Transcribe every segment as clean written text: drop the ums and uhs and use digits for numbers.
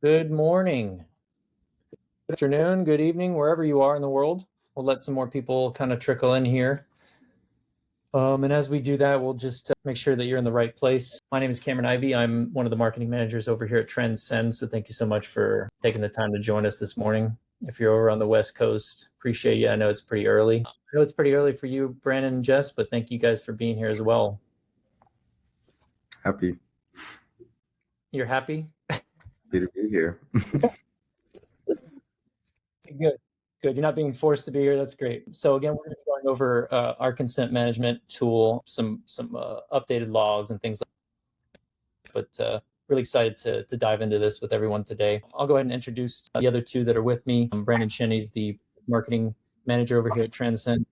Good morning, good afternoon, good evening, wherever you are in the world. We'll let some more people kind of trickle in here. And as we do that, we'll just make sure that you're in the right place. My name is Cameron Ivey. I'm one of the marketing managers over here at Transcend. So thank you so much for taking the time to join us this morning. If you're over on the West Coast, appreciate you. I know it's pretty early. I know it's pretty early for you, Brandon and Jess, but thank you guys for being here as well. Happy You're happy? to be here. Good. Good. You're not being forced to be here. That's great. So again, we're going to be going over our consent management tool, some updated laws and things like that. But really excited to dive into this with everyone today. I'll go ahead and introduce the other two that are with me. Brandon Shenny's the marketing manager over here at Transcend.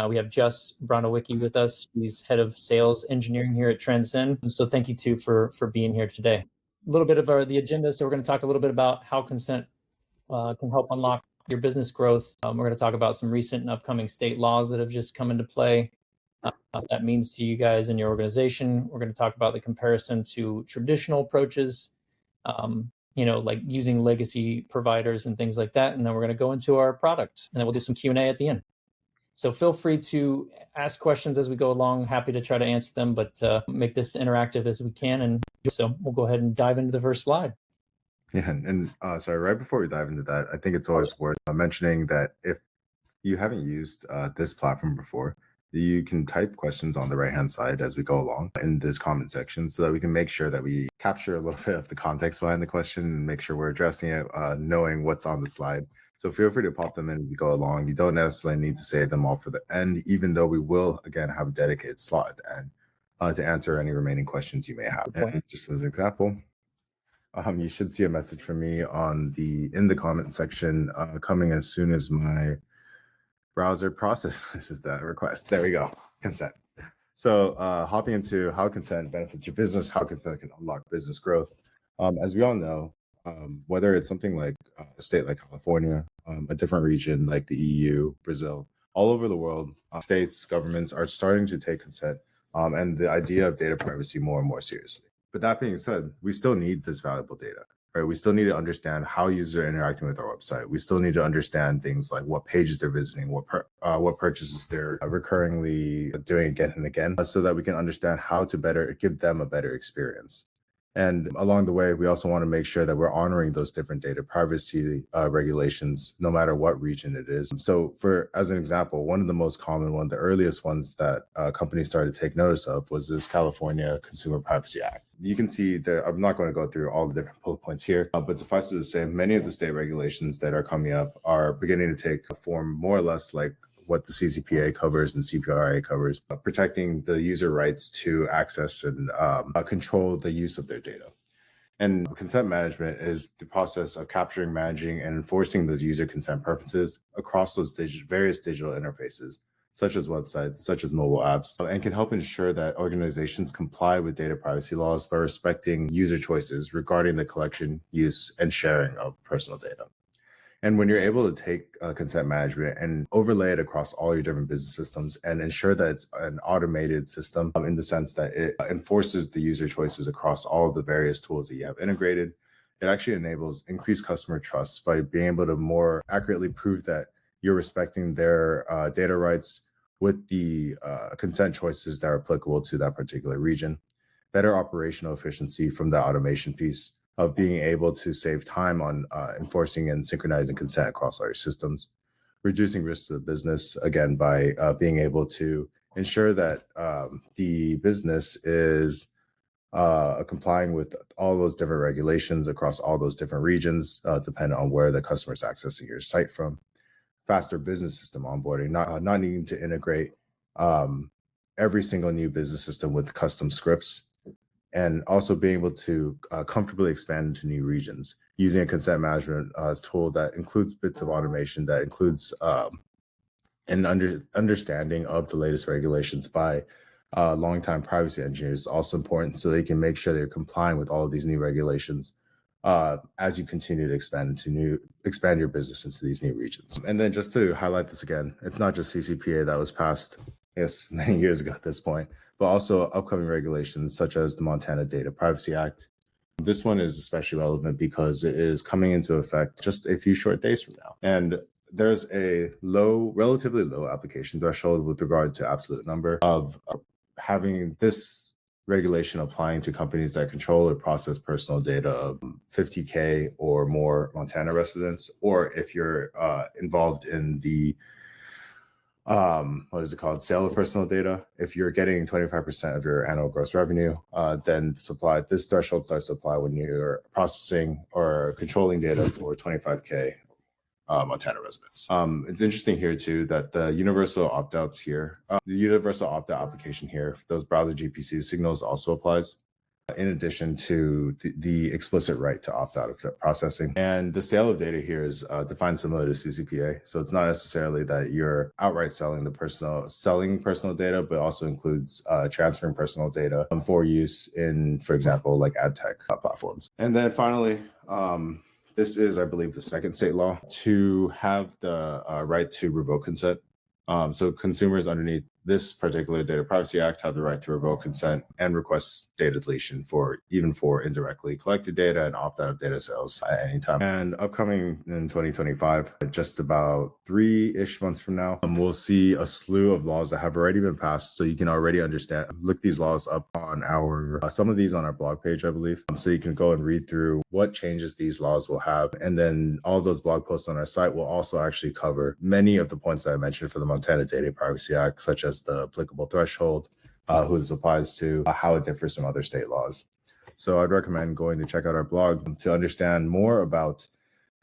We have Jess Bronowicki with us. He's head of sales engineering here at Transcend. So thank you two for being here today. A little bit of the agenda. So we're going to talk a little bit about how consent can help unlock your business growth. We're going to talk about some recent and upcoming state laws that have just come into play. What that means to you guys and your organization. We're going to talk about the comparison to traditional approaches, like using legacy providers and things like that. And then we're going to go into our product, and then we'll do some Q&A at the end. So feel free to ask questions as we go along. Happy to try to answer them, but make this interactive as we can. And so we'll go ahead and dive into the first slide. Yeah, and sorry, right before we dive into that, I think it's always worth mentioning that if you haven't used this platform before, you can type questions on the right-hand side as we go along in this comment section so that we can make sure that we capture a little bit of the context behind the question and make sure we're addressing it, knowing what's on the slide. So feel free to pop them in as you go along. You don't necessarily need to save them all for the end, even though we will, again, have a dedicated slot and to answer any remaining questions you may have. And just as an example, you should see a message from me in the comment section coming as soon as my browser processes that request. There we go, consent. So hopping into how consent benefits your business, how consent can unlock business growth. As we all know, whether it's something like a state like California, a different region like the EU, Brazil, all over the world, states, governments are starting to take consent and the idea of data privacy more and more seriously. But that being said, we still need this valuable data, right? We still need to understand how users are interacting with our website. We still need to understand things like what pages they're visiting, what purchases they're recurringly doing again and again, so that we can understand how to better give them a better experience. And along the way, we also want to make sure that we're honoring those different data privacy regulations, no matter what region it is. So as an example, one of the most common one, the earliest ones that companies started to take notice of was this California Consumer Privacy Act. You can see that I'm not going to go through all the different bullet points here, but suffice it to say, many of the state regulations that are coming up are beginning to take a form more or less like what the CCPA covers and CPRA covers, protecting the user rights to access and control the use of their data. And consent management is the process of capturing, managing, and enforcing those user consent preferences across those various digital interfaces, such as websites, such as mobile apps, and can help ensure that organizations comply with data privacy laws by respecting user choices regarding the collection, use, and sharing of personal data. And when you're able to take consent management and overlay it across all your different business systems and ensure that it's an automated system in the sense that it enforces the user choices across all of the various tools that you have integrated, it actually enables increased customer trust by being able to more accurately prove that you're respecting their data rights with the consent choices that are applicable to that particular region. Better operational efficiency from the automation piece of being able to save time on enforcing and synchronizing consent across all your systems, reducing risks to the business, again, by being able to ensure that the business is complying with all those different regulations across all those different regions, depending on where the customer is accessing your site from. Faster business system onboarding, not needing to integrate every single new business system with custom scripts, and also being able to comfortably expand into new regions using a consent management tool that includes bits of automation, that includes an understanding of the latest regulations by longtime privacy engineers is also important, so they can make sure they're complying with all of these new regulations as you continue to expand your business into these new regions. And then just to highlight this again, it's not just CCPA that was passed, yes, many years ago at this point, but also upcoming regulations such as the Montana Data Privacy Act, This one is especially relevant because it is coming into effect just a few short days from now. And there's a relatively low application threshold with regard to absolute number of having this regulation applying to companies that control or process personal data of 50K or more Montana residents, or if you're involved in the what is it called? Sale of personal data. If you're getting 25% of your annual gross revenue, then this threshold starts to apply when you're processing or controlling data for 25K Montana residents. It's interesting here too that the universal opt-outs here, the universal opt-out application here, for those browser GPC signals also applies, in addition to the explicit right to opt out of the processing. And the sale of data here is defined similar to CCPA. So it's not necessarily that you're outright selling personal data, but also includes transferring personal data for use in, for example, like ad tech platforms. And then finally, this is, I believe, the second state law to have the right to revoke consent. So consumers underneath this particular Data Privacy Act have the right to revoke consent and request data deletion even for indirectly collected data and opt out of data sales at any time. And upcoming in 2025, just about 3-ish months from now, we'll see a slew of laws that have already been passed. So you can already look these laws up on some of these on our blog page, I believe. So you can go and read through what changes these laws will have. And then all of those blog posts on our site will also actually cover many of the points that I mentioned for the Montana Data Privacy Act, such as the applicable threshold, who this applies to, how it differs from other state laws. So I'd recommend going to check out our blog to understand more about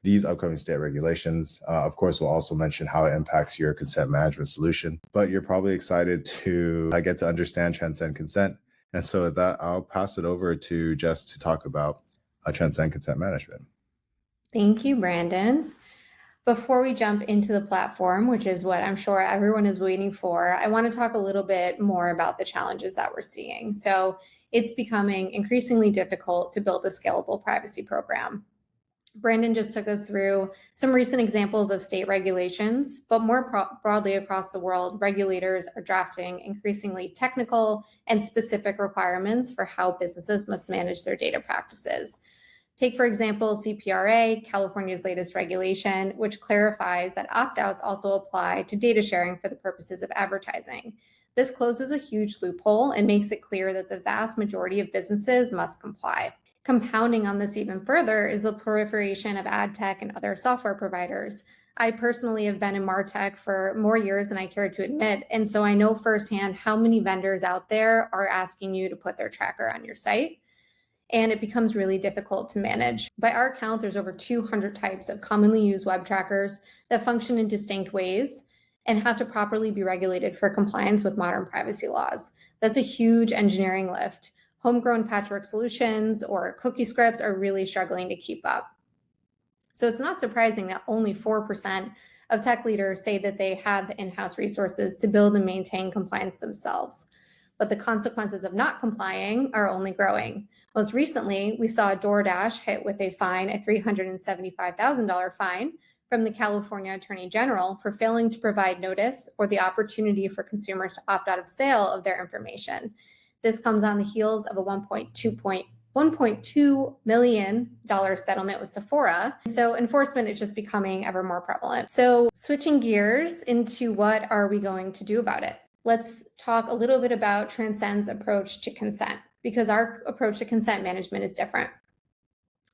these upcoming state regulations. Of course, we'll also mention how it impacts your consent management solution, but you're probably excited to get to understand Transcend Consent. And so with that, I'll pass it over to Jess to talk about Transcend Consent Management. Thank you, Brandon. Before we jump into the platform, which is what I'm sure everyone is waiting for, I want to talk a little bit more about the challenges that we're seeing. So it's becoming increasingly difficult to build a scalable privacy program. Brandon just took us through some recent examples of state regulations, but more broadly across the world, regulators are drafting increasingly technical and specific requirements for how businesses must manage their data practices. Take, for example, CPRA, California's latest regulation, which clarifies that opt-outs also apply to data sharing for the purposes of advertising. This closes a huge loophole and makes it clear that the vast majority of businesses must comply. Compounding on this even further is the proliferation of ad tech and other software providers. I personally have been in MarTech for more years than I care to admit, and so I know firsthand how many vendors out there are asking you to put their tracker on your site. And it becomes really difficult to manage. By our count, there's over 200 types of commonly used web trackers that function in distinct ways and have to properly be regulated for compliance with modern privacy laws. That's a huge engineering lift. Homegrown patchwork solutions or cookie scripts are really struggling to keep up. So it's not surprising that only 4% of tech leaders say that they have the in-house resources to build and maintain compliance themselves. But the consequences of not complying are only growing. Most recently, we saw DoorDash hit with a fine, a $375,000 fine from the California Attorney General for failing to provide notice or the opportunity for consumers to opt out of sale of their information. This comes on the heels of a $1.2 million settlement with Sephora. So enforcement is just becoming ever more prevalent. So switching gears into what are we going to do about it? Let's talk a little bit about Transcend's approach to consent, because our approach to consent management is different.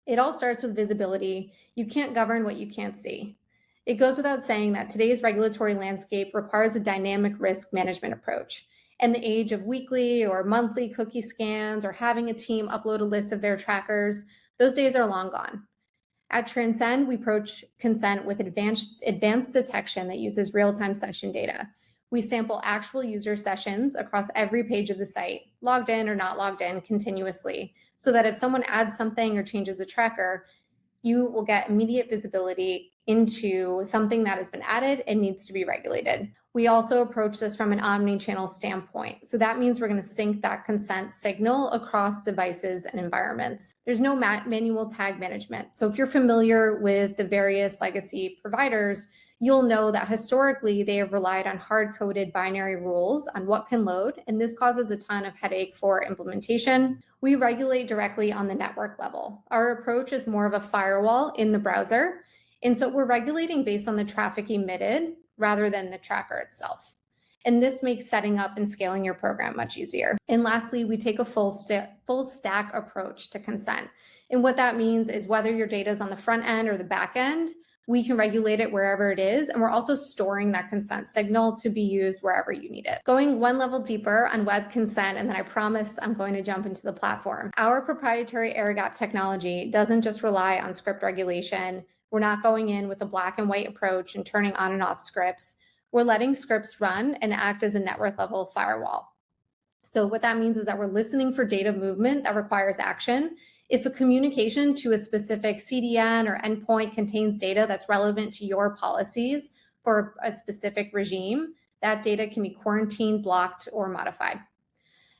It all starts with visibility. You can't govern what you can't see. It goes without saying that today's regulatory landscape requires a dynamic risk management approach. And the age of weekly or monthly cookie scans or having a team upload a list of their trackers, those days are long gone. At Transcend, we approach consent with advanced detection that uses real-time session data. We sample actual user sessions across every page of the site, logged in or not logged in, continuously, so that if someone adds something or changes a tracker, you will get immediate visibility into something that has been added and needs to be regulated. We also approach this from an omni-channel standpoint. So that means we're going to sync that consent signal across devices and environments. There's no manual tag management. So if you're familiar with the various legacy providers, you'll know that historically they have relied on hard-coded binary rules on what can load, and this causes a ton of headache for implementation. We regulate directly on the network level. Our approach is more of a firewall in the browser, and so we're regulating based on the traffic emitted rather than the tracker itself. And this makes setting up and scaling your program much easier. And lastly, we take a full stack approach to consent. And what that means is whether your data is on the front end or the back end, we can regulate it wherever it is. And we're also storing that consent signal to be used wherever you need it. Going one level deeper on web consent, and then I promise I'm going to jump into the platform. Our proprietary air gap technology doesn't just rely on script regulation. We're not going in with a black and white approach and turning on and off scripts. We're letting scripts run and act as a network level firewall. So what that means is that we're listening for data movement that requires action. If a communication to a specific CDN or endpoint contains data that's relevant to your policies for a specific regime, that data can be quarantined, blocked, or modified.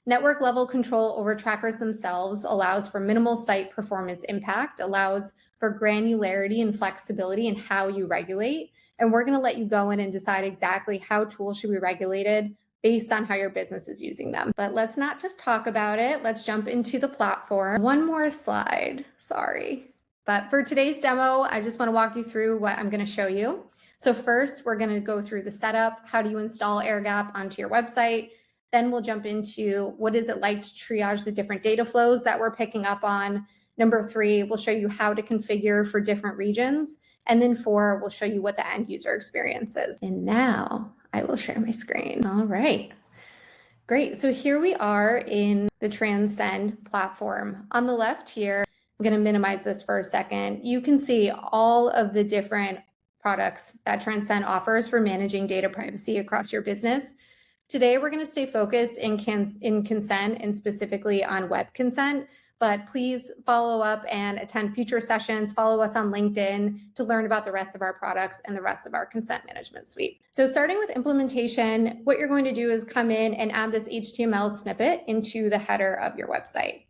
Network level control over trackers themselves allows for minimal site performance impact, allows for granularity and flexibility in how you regulate. And we're going to let you go in and decide exactly how tools should be regulated based on how your business is using them. But let's not just talk about it. Let's jump into the platform. One more slide, sorry. But for today's demo, I just want to walk you through what I'm going to show you. So first, we're going to go through the setup. How do you install AirGap onto your website? Then we'll jump into what is it like to triage the different data flows that we're picking up on. Number 3, we'll show you how to configure for different regions. And then 4, we'll show you what the end user experience is. And now I will share my screen. All right, great. So here we are in the Transcend platform. On the left here, I'm going to minimize this for a second. You can see all of the different products that Transcend offers for managing data privacy across your business. Today, we're going to stay focused in consent and specifically on web consent. But please follow up and attend future sessions. Follow us on LinkedIn to learn about the rest of our products and the rest of our consent management suite. So starting with implementation, what you're going to do is come in and add this HTML snippet into the header of your website.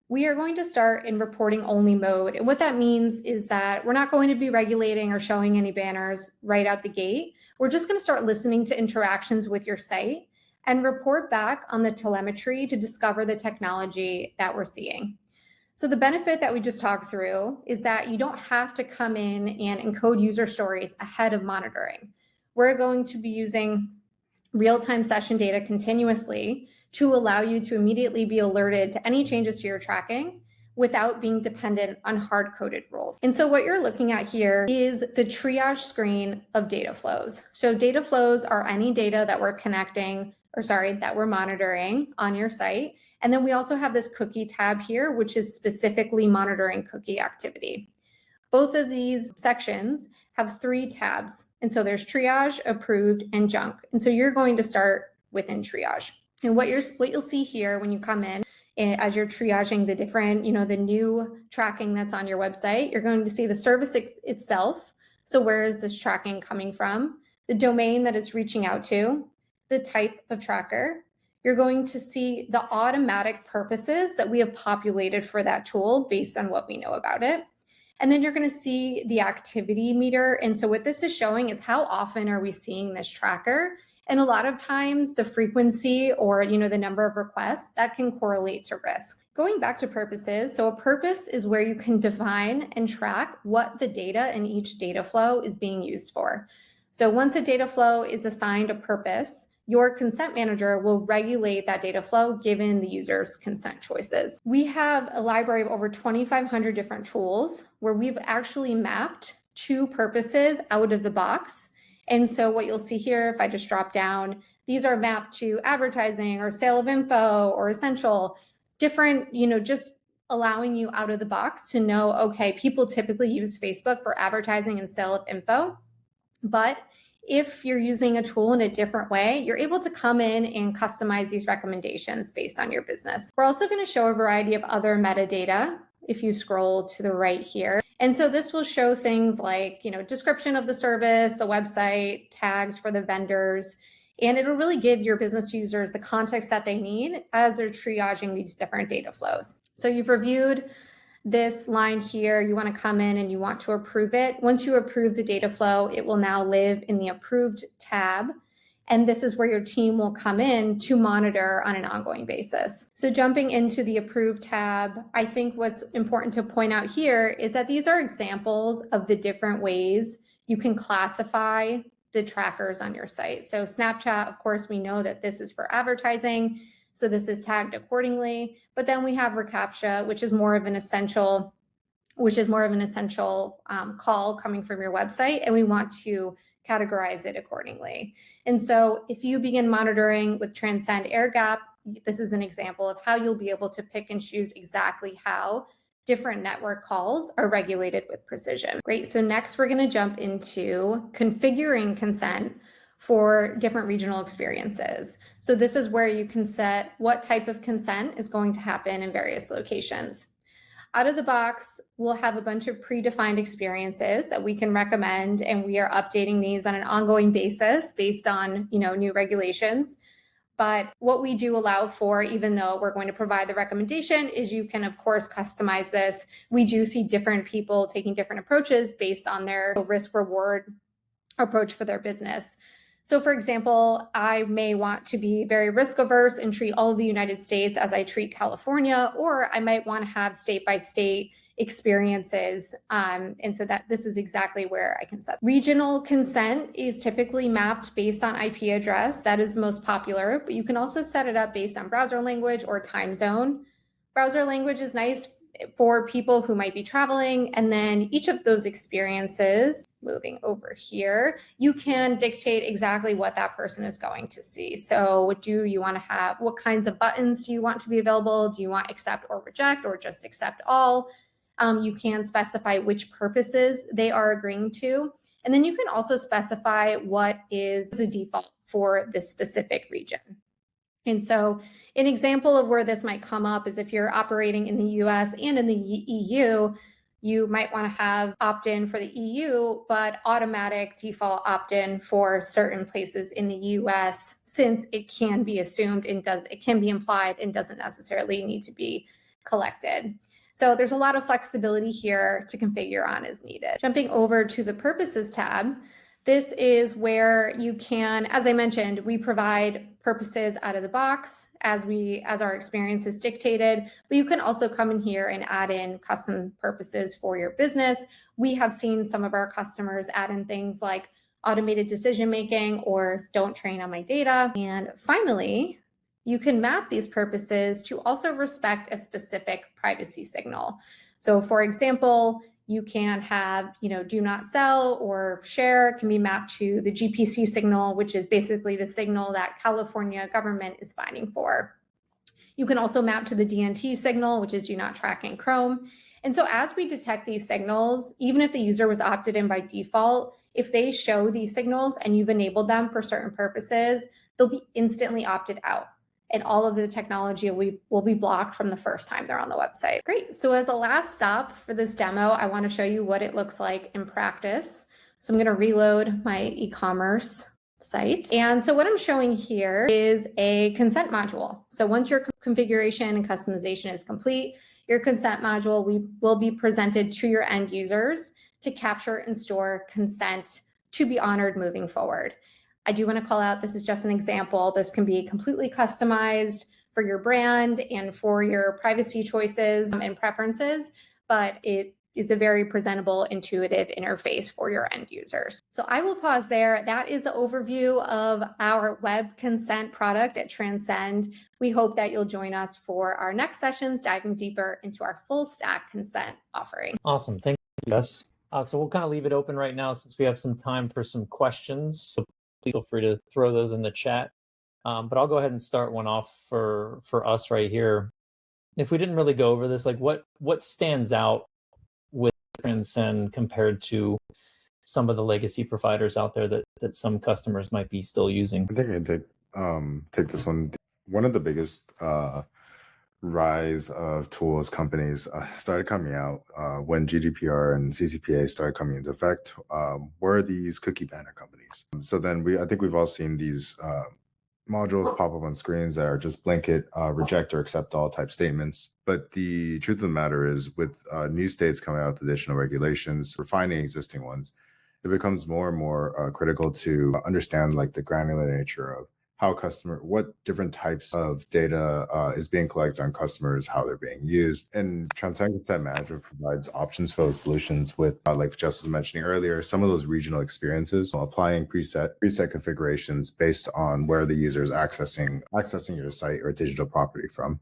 We are going to start in reporting only mode. And what that means is that we're not going to be regulating or showing any banners right out the gate. We're just going to start listening to interactions with your site and report back on the telemetry to discover the technology that we're seeing. So the benefit that we just talked through is that you don't have to come in and encode user stories ahead of monitoring. We're going to be using real-time session data continuously to allow you to immediately be alerted to any changes to your tracking without being dependent on hard-coded rules. And so what you're looking at here is the triage screen of data flows. So data flows are any data that we're that we're monitoring on your site. And then we also have this cookie tab here, which is specifically monitoring cookie activity. Both of these sections have 3 tabs. And so there's triage, approved, and junk. And so you're going to start within triage. And what you'll see here when you come in, as you're triaging the different, the new tracking that's on your website, you're going to see the service itself. So where is this tracking coming from? The domain that it's reaching out to, the type of tracker. You're going to see the automatic purposes that we have populated for that tool based on what we know about it. And then you're going to see the activity meter. And so what this is showing is how often are we seeing this tracker? And a lot of times the frequency or the number of requests that can correlate to risk. Going back to purposes, so a purpose is where you can define and track what the data in each data flow is being used for. So once a data flow is assigned a purpose, your consent manager will regulate that data flow given the user's consent choices. We have a library of over 2,500 different tools where we've actually mapped 2 purposes out of the box. And so what you'll see here, if I just drop down, these are mapped to advertising or sale of info or essential, different, just allowing you out of the box to know, okay, people typically use Facebook for advertising and sale of info. But if you're using a tool in a different way, you're able to come in and customize these recommendations based on your business. We're also going to show a variety of other metadata if you scroll to the right here. And so this will show things like, description of the service, the website, tags for the vendors, and it'll really give your business users the context that they need as they're triaging these different data flows. So you've reviewed This line here, you want to come in and you want to approve it. Once you approve the data flow, it will now live in the approved tab. And this is where your team will come in to monitor on an ongoing basis. So jumping into the approved tab, I think what's important to point out here is that these are examples of the different ways you can classify the trackers on your site. So Snapchat, of course, we know that this is for advertising. So this is tagged accordingly. But then we have reCAPTCHA, which is more of an essential call coming from your website, and we want to categorize it accordingly. And so if you begin monitoring with Transcend Air Gap, this is an example of how you'll be able to pick and choose exactly how different network calls are regulated with precision. Great. So next we're going to jump into configuring consent for different regional experiences. So this is where you can set what type of consent is going to happen in various locations. Out of the box, we'll have a bunch of predefined experiences that we can recommend, and we are updating these on an ongoing basis based on, new regulations. But what we do allow for, even though we're going to provide the recommendation, is you can, of course, customize this. We do see different people taking different approaches based on their risk-reward approach for their business. So for example, I may want to be very risk averse and treat all of the United States as I treat California, or I might want to have state by state experiences. And so that this is exactly where I can set. Regional consent is typically mapped based on IP address. That is the most popular, but you can also set it up based on browser language or time zone. Browser language is nice for people who might be traveling. And then each of those experiences, moving over here, you can dictate exactly what that person is going to see. So do you want to have, what kinds of buttons do you want to be available? Do you want accept or reject, or just accept all? You can specify which purposes they are agreeing to. And then you can also specify what is the default for this specific region. And so an example of where this might come up is if you're operating in the US and in the EU, you might want to have opt-in for the EU, but automatic default opt-in for certain places in the US, since it can be assumed and it can be implied and doesn't necessarily need to be collected. So there's a lot of flexibility here to configure on as needed. Jumping over to the purposes tab, this is where you can, as I mentioned, we provide purposes out of the box as our experience is dictated, but you can also come in here and add in custom purposes for your business. We have seen some of our customers add in things like automated decision-making or don't train on my data. And finally, you can map these purposes to also respect a specific privacy signal. So for example, you can have, do not sell or share can be mapped to the GPC signal, which is basically the signal that California government is fining for. You can also map to the DNT signal, which is do not track in Chrome. And so as we detect these signals, even if the user was opted in by default, if they show these signals and you've enabled them for certain purposes, they'll be instantly opted out. And all of the technology will be blocked from the first time they're on the website. Great. So as a last stop for this demo, I want to show you what it looks like in practice. So I'm going to reload my e-commerce site. And so what I'm showing here is a consent module. So once your configuration and customization is complete, your consent module will be presented to your end users to capture and store consent to be honored moving forward. I do want to call out, this is just an example. This can be completely customized for your brand and for your privacy choices and preferences, but it is a very presentable, intuitive interface for your end users. So I will pause there. That is the overview of our web consent product at Transcend. We hope that you'll join us for our next sessions, diving deeper into our full stack consent offering. Awesome. Thank you, Jess. So we'll kind of leave it open right now since we have some time for some questions. So feel free to throw those in the chat. But I'll go ahead and start one off for us right here. If we didn't really go over this, like what stands out with Transcend compared to some of the legacy providers out there that some customers might be still using? I think I take this one. One of the biggest rise of tools companies started coming out when GDPR and CCPA started coming into effect were these cookie banner companies. So then I think we've all seen these modules pop up on screens that are just blanket reject or accept all type statements. But the truth of the matter is, with new states coming out with additional regulations, refining existing ones, it becomes more and more critical to understand like the granular nature of how what different types of data is being collected on customers, how they're being used. And Transcend Consent Management provides options for those solutions with, like Jess was mentioning earlier, some of those regional experiences, applying preset configurations based on where the user is accessing your site or digital property from.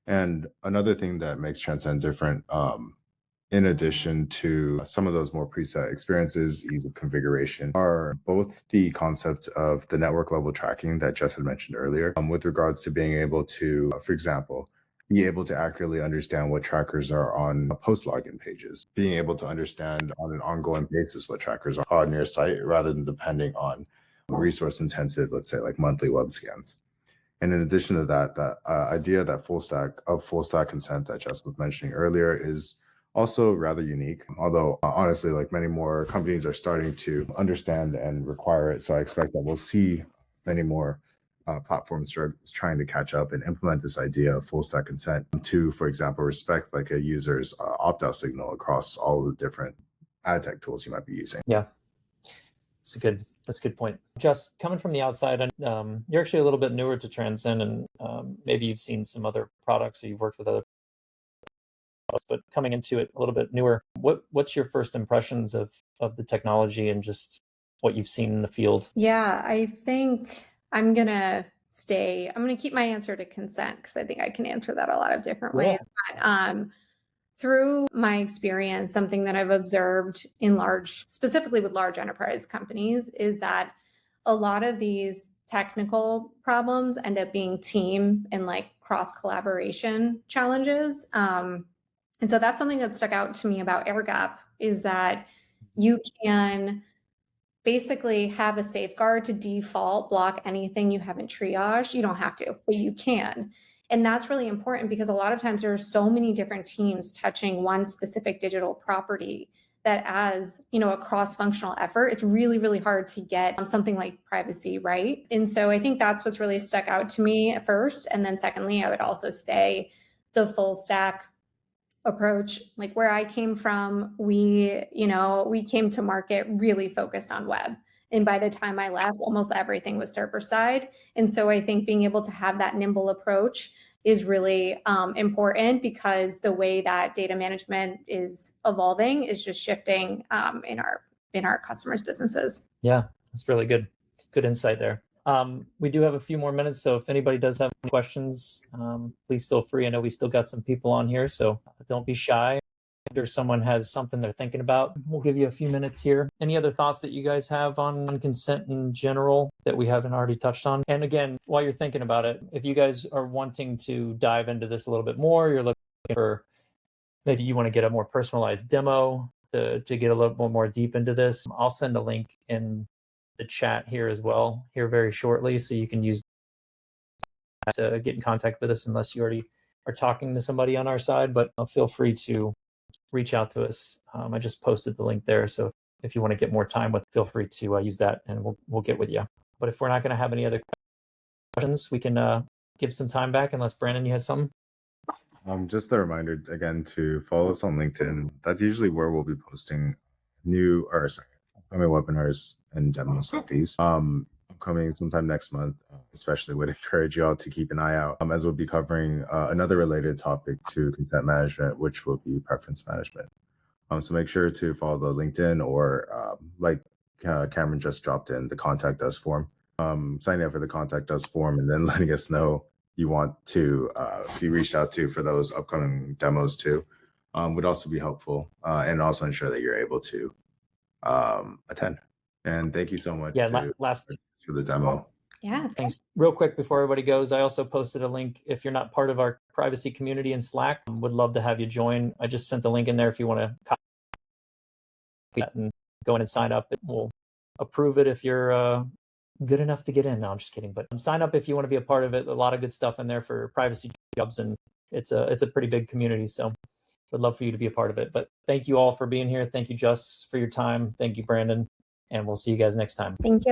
And another thing that makes Transcend different, in addition to some of those more preset experiences, ease of configuration, are both the concept of the network level tracking that Jess had mentioned earlier, with regards to being able to, for example, be able to accurately understand what trackers are on post login pages, being able to understand on an ongoing basis what trackers are on your site rather than depending on resource intensive, let's say like monthly web scans. And in addition to that, that idea that full stack consent that Jess was mentioning earlier is also rather unique, although honestly, like many more companies are starting to understand and require it. So I expect that we'll see many more platforms trying to catch up and implement this idea of full stack consent to, for example, respect like a user's opt-out signal across all of the different ad tech tools you might be using. Yeah, that's a good point. Just coming from the outside, and you're actually a little bit newer to Transcend, and maybe you've seen some other products or you've worked with other products, but coming into it a little bit newer, what's your first impressions of the technology and just what you've seen in the field? Yeah, I think I'm gonna keep my answer to consent because I think I can answer that a lot of different ways. But through my experience, something that I've observed specifically with large enterprise companies, is that a lot of these technical problems end up being team and like cross collaboration challenges. And so that's something that stuck out to me about AirGap, is that you can basically have a safeguard to default block anything you haven't triaged. You don't have to, but you can. And that's really important because a lot of times there are so many different teams touching one specific digital property that, as you know, a cross-functional effort, it's really, really hard to get something like privacy right. And so I think that's what's really stuck out to me at first. And then secondly, I would also say the full stack approach. Like where I came from, we came to market really focused on web. And by the time I left, almost everything was server side. And so I think being able to have that nimble approach is really important, because the way that data management is evolving is just shifting in our customers' businesses. Yeah, that's really good insight there. We do have a few more minutes, so if anybody does have any questions, please feel free. I know we still got some people on here, so don't be shy. If there's someone has something they're thinking about, we'll give you a few minutes here. Any other thoughts that you guys have on consent in general that we haven't already touched on? And again, while you're thinking about it, if you guys are wanting to dive into this a little bit more, you're looking for, maybe you want to get a more personalized demo to get a little bit more deep into this, I'll send a link in the chat here as well here very shortly, so you can use that to get in contact with us, unless you already are talking to somebody on our side. But feel free to reach out to us. I just posted the link there, so if you want to get more time with, feel free to use that, and we'll get with you. But if we're not going to have any other questions, we can give some time back, unless Brandon, you had something. Just a reminder again to follow us on LinkedIn. That's usually where we'll be posting upcoming webinars and demos like these. Upcoming sometime next month, especially would encourage you all to keep an eye out, as we'll be covering another related topic to consent management, which will be preference management. So make sure to follow the LinkedIn, or like Cameron just dropped in, the contact us form. Signing up for the contact us form and then letting us know you want to be reached out to for those upcoming demos too, would also be helpful, and also ensure that you're able to attend. And thank you so much. Lastly, for the demo. Yeah, thanks. Real quick before everybody goes, I also posted a link. If you're not part of our privacy community in Slack, would love to have you join. I just sent the link in there if you want to copy that and go in and sign up. We'll approve it if you're good enough to get in. No, I'm just kidding. But sign up if you want to be a part of it. A lot of good stuff in there for privacy jobs, and it's a pretty big community. So would love for you to be a part of it. But thank you all for being here. Thank you, Jess, for your time. Thank you, Brandon. And we'll see you guys next time. Thank you.